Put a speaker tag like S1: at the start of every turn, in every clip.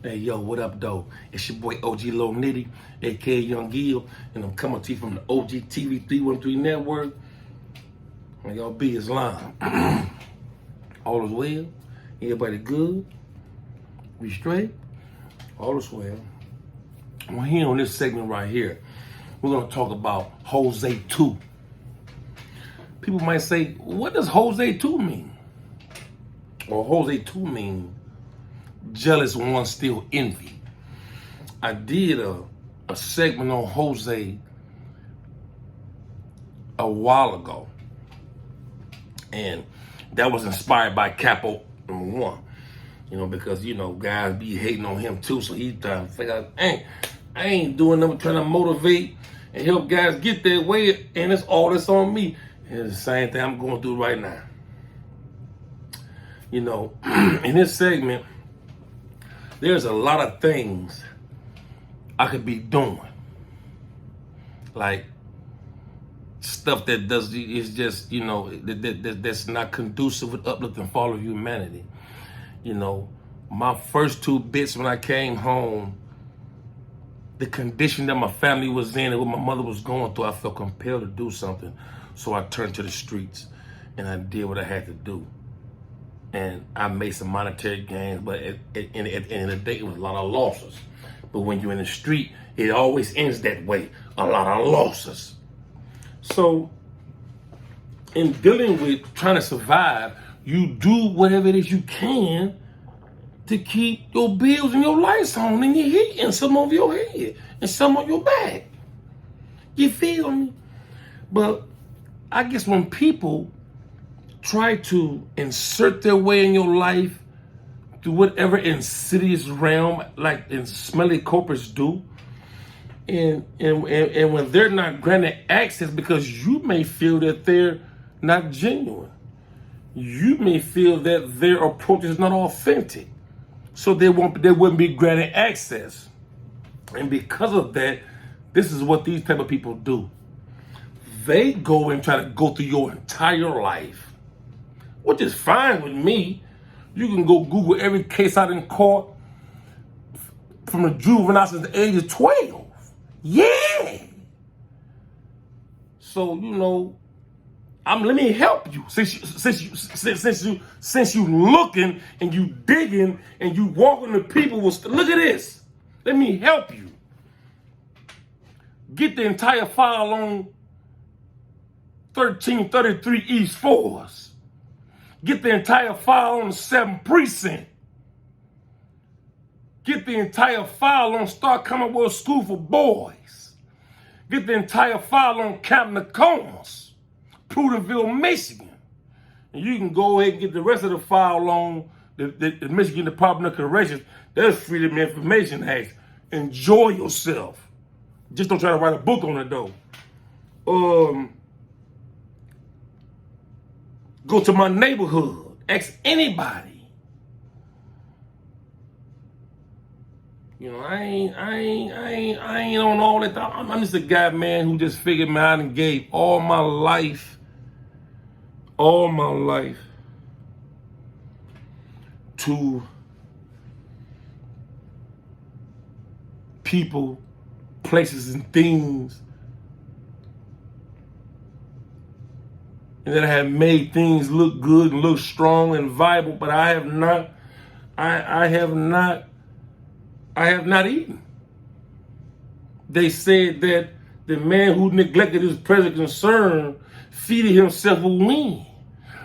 S1: Hey, yo, what up, though? It's your boy OG Lil Nitty, aka YoungEl, and I'm coming to you from the OG TV 313 Network. And y'all be Islam. All is well? Everybody good? We straight? All is well. Well, here on this segment right here, we're going to talk about Jose 2. People might say, what does Jose 2 mean? Or Jose 2 mean jealous one still envy. I did a segment on Jose a while ago, and that was inspired by Capo number 1. You know, because guys be hating on him too, so he's trying to figure out, I ain't doing nothing trying to motivate and help guys get their way, and it's all that's on me. And it's the same thing I'm going through right now. In this segment, there's a lot of things I could be doing. Like stuff that is just, that's not conducive with uplifting and follow humanity. My first 2 bits when I came home, the condition that my family was in and what my mother was going through, I felt compelled to do something. So I turned to the streets and I did what I had to do. And I made some monetary gains, but at the end of the day, it was a lot of losses. But when you're in the street, it always ends that way, a lot of losses. So in dealing with trying to survive, you do whatever it is you can to keep your bills and your lights on and your heat and some on your head and some on your back. You feel me? But I guess when people try to insert their way in your life through whatever insidious realm, like in smelly corporates do, and when they're not granted access because you may feel that they're not genuine, you may feel that their approach is not authentic, so they wouldn't be granted access. And because of that, this is what these type of people do. They go and try to go through your entire life, which is fine with me. You can go Google every case out in court from a juvenile since the age of 12. Yeah. So, let me help you. Since you looking and you digging and you walking to people with, look at this. Let me help you. Get the entire file on 1333 East 4s. Get the entire file on the 7th Precinct. Get the entire file on Star Commonwealth School for Boys. Get the entire file on Camp Nokomis, Prudentville, Michigan. And you can go ahead and get the rest of the file on the Michigan Department of Corrections. There's Freedom of Information Act. Enjoy yourself. Just don't try to write a book on it, though. Go to my neighborhood. Ask anybody. I ain't on all that. I'm just a guy, man, who just figured me out and gave all my life to people, places, and things, and that I have made things look good and look strong and viable, but I have not eaten. They said that the man who neglected his present concern feeded himself with wind,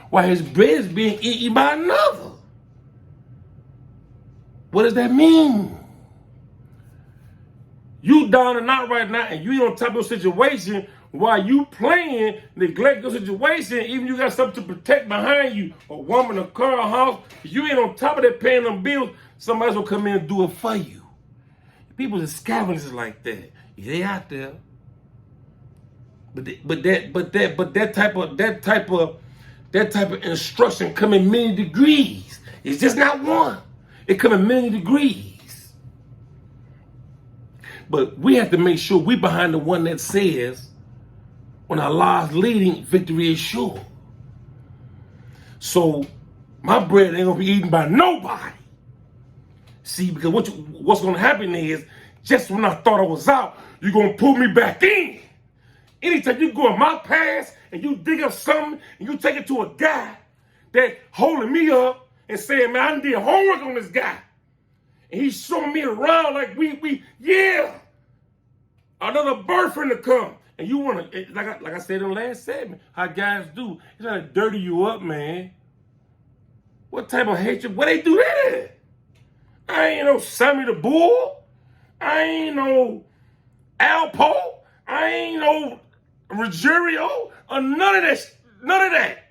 S1: while his bread is being eaten by another. What does that mean? You down and out right now, and you on top of your situation while you playing, neglect your situation, even you got something to protect behind you, a woman, a car, a house. You ain't on top of that paying them bills, somebody else will come in and do it for you. People are scavengers like that. Yeah, they out there. But that type of instruction come in many degrees. It's just not one. It come in many degrees. But we have to make sure we behind the one that says, when Allah's leading, victory is sure. So my bread ain't gonna be eaten by nobody. See, because what's going to happen is, just when I thought I was out, you're going to pull me back in. Anytime you go in my past and you dig up something and you take it to a guy that holding me up and saying, man, I did homework on this guy. And he's showing me around like another boyfriend to come. And you want to, like I said in the last segment, how guys do. It's trying to dirty you up, man. What type of hatred? What they do that at? I ain't no Sammy the Bull. I ain't no Alpo. I ain't no Ruggiero. Or none of that.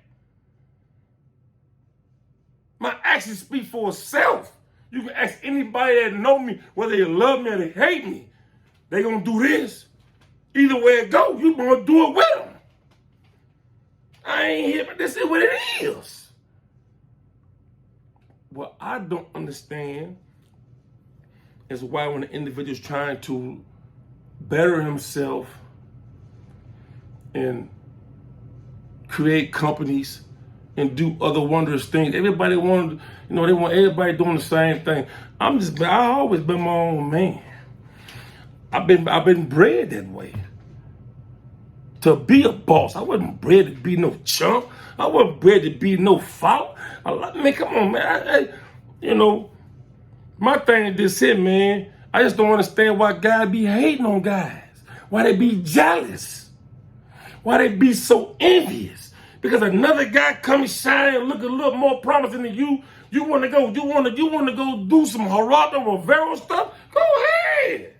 S1: My actions speak for itself. You can ask anybody that know me, whether they love me or they hate me. They gonna do this. Either way it go, you gonna do it with them. I ain't here, but this is what it is. What I don't understand is why when the individual's trying to better himself and create companies and do other wondrous things, everybody wanted, they want everybody doing the same thing. I always been my own man. I've been bred that way. To be a boss. I wasn't bred to be no chump. I wasn't bred to be no fault. Man, come on, man. My thing is this here, man. I just don't understand why guys be hating on guys. Why they be jealous. Why they be so envious. Because another guy comes shining and look a little more promising than you. You want to go do some Geraldo Rivera stuff? Go ahead.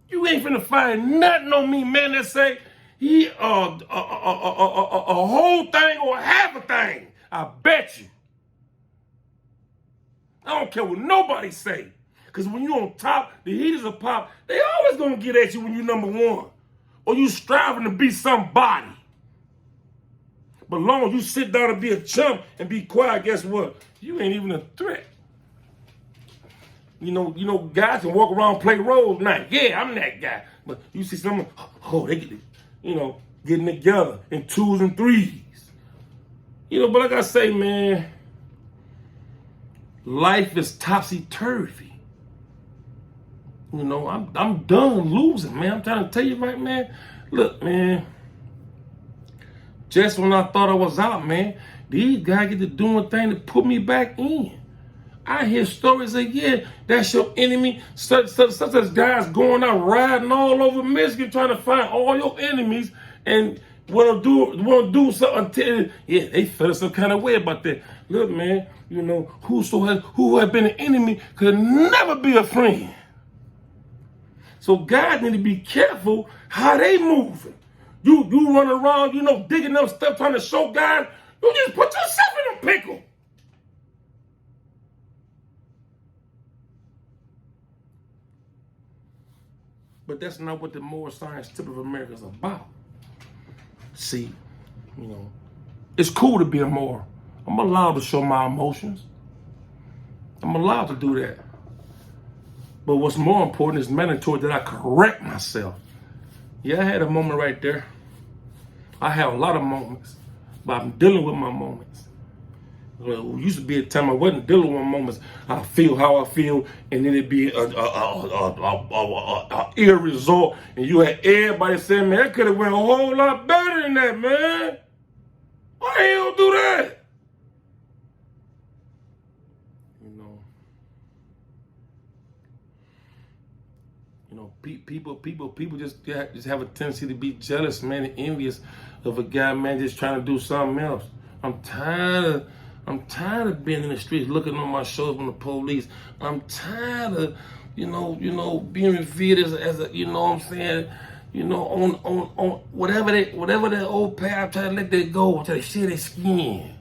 S1: You ain't finna find nothing on me, man, that say he a whole thing or half a thing. I bet you. I don't care what nobody say. Because when you on top, the heaters are pop, they always gonna get at you when you number one. Or you striving to be somebody. But long as you sit down and be a chump and be quiet, guess what? You ain't even a threat. Guys can walk around and play roles now. Yeah, I'm that guy. But you see someone, they get it, getting together in 2s and 3s. But like I say, man, life is topsy-turvy. I'm done losing, man. I'm trying to tell you right, man. Look, man, just when I thought I was out, man, these guys get to doing a thing to put me back in. I hear stories of, that's your enemy. Such guys going out riding all over Michigan trying to find all your enemies and want to do something until, they feel some kind of way about that. Look, man, who have been an enemy could never be a friend. So guys need to be careful how they moving. You run around, digging up stuff, trying to show guys, you just put yourself in a pickle. But that's not what the moral science tip of America is about. See, it's cool to be immoral. I'm allowed to show my emotions. I'm allowed to do that. But what's more important is mandatory that I correct myself. Yeah, I had a moment right there. I have a lot of moments, but I'm dealing with my moments. Well, it used to be a time I wasn't dealing with moments. I feel how I feel, and then it'd be a ill result. And you had everybody saying, man, that could have went a whole lot better than that, man. Why you don't do that? People just have a tendency to be jealous, man, and envious of a guy, man, just trying to do something else. I'm tired of being in the streets looking on my shoulders from the police. I'm tired of, being revered as a, what I'm saying, on whatever that old path, try to let that go, try to shed their skin.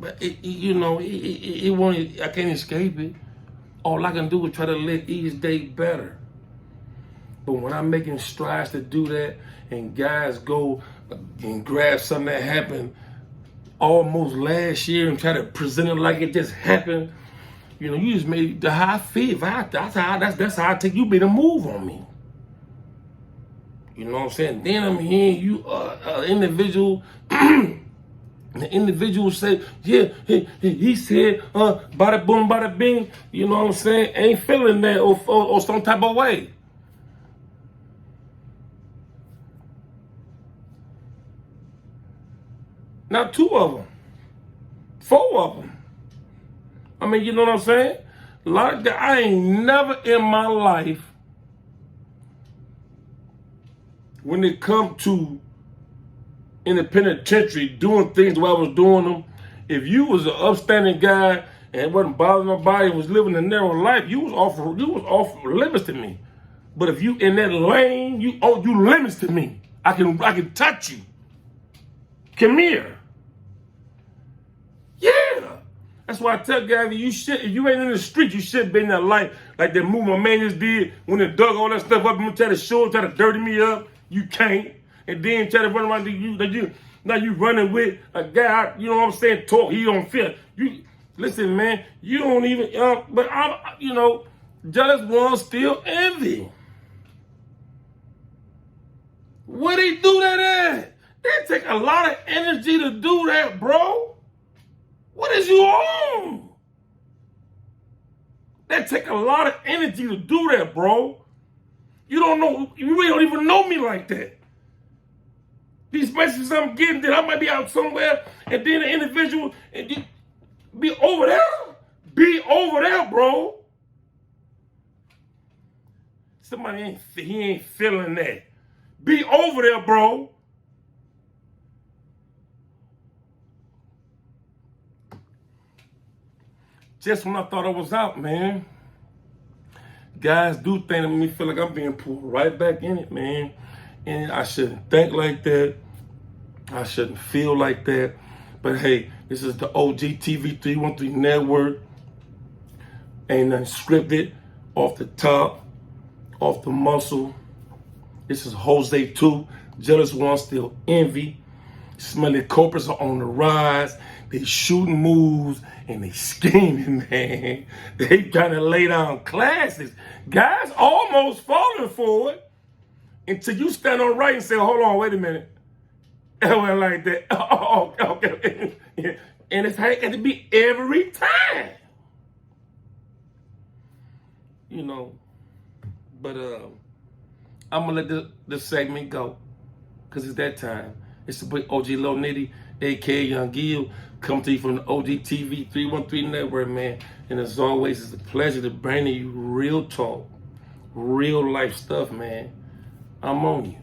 S1: But it won't. I can't escape it. All I can do is try to let each day better. But when I'm making strides to do that, and guys go and grab something that happened almost last year and try to present it like it just happened, you just made the how I feel. That's how I take you made a move on me. You know what I'm saying? Then I'm hearing you, an individual And the individual say, yeah, he said, bada boom, bada bing, you know what I'm saying? Ain't feeling that or some type of way. Not 2 of them, 4 of them. I mean, you know what I'm saying? A lot of that, I ain't never in my life, when it come to in the penitentiary doing things the way I was doing them, if you was an upstanding guy and wasn't bothering nobody and was living a narrow life, you was off limits to me. But if you in that lane, you limits to me. I can touch you. Come here. Yeah. That's why I tell guys, if you ain't in the street, you should be in that life. Like that move my man just did when they dug all that stuff up and try to show, try to dirty me up. You can't. And then try to run around now you running with a guy, you know what I'm saying, talk, he don't feel. You listen, man, you don't even but I'm jealous ones still envy. Where they do that at? They take a lot of energy to do that, bro. What is you on? That take a lot of energy to do that, bro. You really don't even know me like that. These messages I'm getting, that I might be out somewhere, and then the individual be over there. Be over there, bro. Somebody ain't feeling that. Be over there, bro. Just when I thought I was out, man. Guys do think that me feel like I'm being pulled right back in it, man. And I shouldn't think like that. I shouldn't feel like that. But hey, this is the OG TV 313 Network. Ain't nothing scripted, off the top, off the muscle. This is Jose 2. Jealous ones still envy. Smelly corporates are on the rise. They shooting moves and they scheming, man. They trying to lay down classes. Guys almost falling for it until you stand on right and say, hold on, wait a minute. It went like that. Oh, okay. And it's how it got to be every time. But I'm going to let this segment go because it's that time. It's the boy OG Lil Nitty, a.k.a. YoungEl, come to you from the OG TV 313 Network, man. And as always, it's a pleasure to bring you real talk, real life stuff, man. I'm on you.